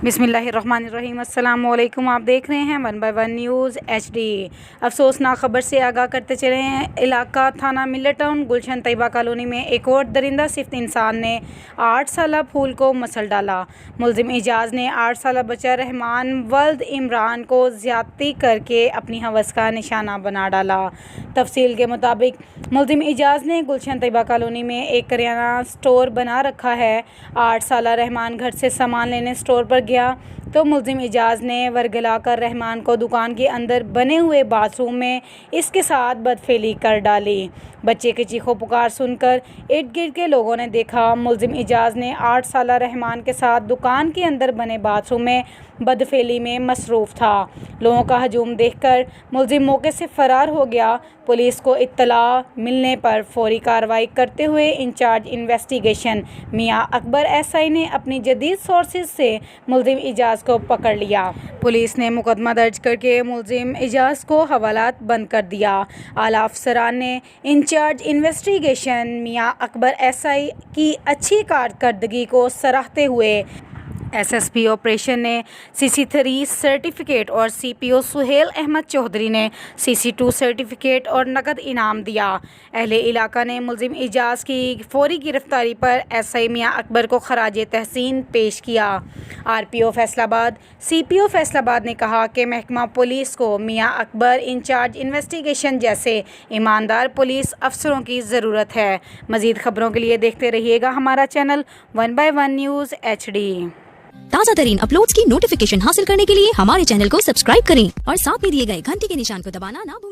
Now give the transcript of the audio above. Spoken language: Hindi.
बिस्मिल्लाहिर्रहमानिर्रहीम। अस्सलाम वालेकुम। आप देख रहे हैं 1 बाय 1 न्यूज़ HD। अफसोसनाक ख़बर से आगाह करते चले हैं। इलाका थाना मिल्लर टाउन गुलशन तैयबा कॉलोनी में एक और दरिंदा सिफ्त इंसान ने 8 साला फूल को मसल डाला। मुलजिम एजाज़ ने 8 साला बच्चा रहमान वल्द इमरान को ज़्यादती करके अपनी हवस का निशाना बना डाला। तफसील के मुताबिक मुलजिम एजाज़ ने गुलशन तैयबा कॉलोनी में एक करियाना स्टोर बना रखा है। 8 साला रहमान घर से सामान लेने स्टोर पर गया तो मुलजिम एजाज़ ने वर्गला कर रहमान को दुकान के अंदर बने हुए बाथरूम में इसके साथ बदफेली कर डाली। बच्चे की चीखों पुकार सुनकर इर्द गिर्द के लोगों ने देखा मुलजिम एजाज़ ने 8 साला रहमान के साथ दुकान के अंदर बने बाथरूम में बदफेली में मसरूफ़ था। लोगों का हजूम देखकर मुलजिम मौके से फ़रार हो गया। पुलिस को इत्तला मिलने पर फौरी कार्रवाई करते हुए इंचार्ज इन्वेस्टिगेशन मियाँ अकबर SI ने अपनी जदीद सोर्सेज से मुलजिम एजाज़ को पकड़ लिया। पुलिस ने मुकदमा दर्ज करके मुलजिम एजाज़ को हवालात बंद कर दिया। आला अफसरान ने इंचार्ज इन्वेस्टिगेशन मियाँ अकबर SI की अच्छी कारकर्दगी को सराहते हुए SSP ऑपरेशन ने CC3 सर्टिफिकेट और CPO सुहेल अहमद चौधरी ने CC2 सर्टिफिकेट और नकद इनाम दिया। अहले इलाका ने मुलजिम एजाज़ की फौरी गिरफ्तारी पर SI मियाँ अकबर को खराजे तहसीन पेश किया। RPO फैसलाबाद CPO फैसलाबाद ने कहा कि महकमा पुलिस को मियाँ अकबर इंचार्ज इन्वेस्टिगेशन जैसे ईमानदार पुलिस अफसरों की ज़रूरत है। मज़ीद ख़बरों के लिए देखते रहिएगा हमारा चैनल 1 बाय 1 न्यूज़ HD। ताज़ा तरीन अपलोड्स की नोटिफिकेशन हासिल करने के लिए हमारे चैनल को सब्सक्राइब करें और साथ में दिए गए घंटी के निशान को दबाना ना भूलें।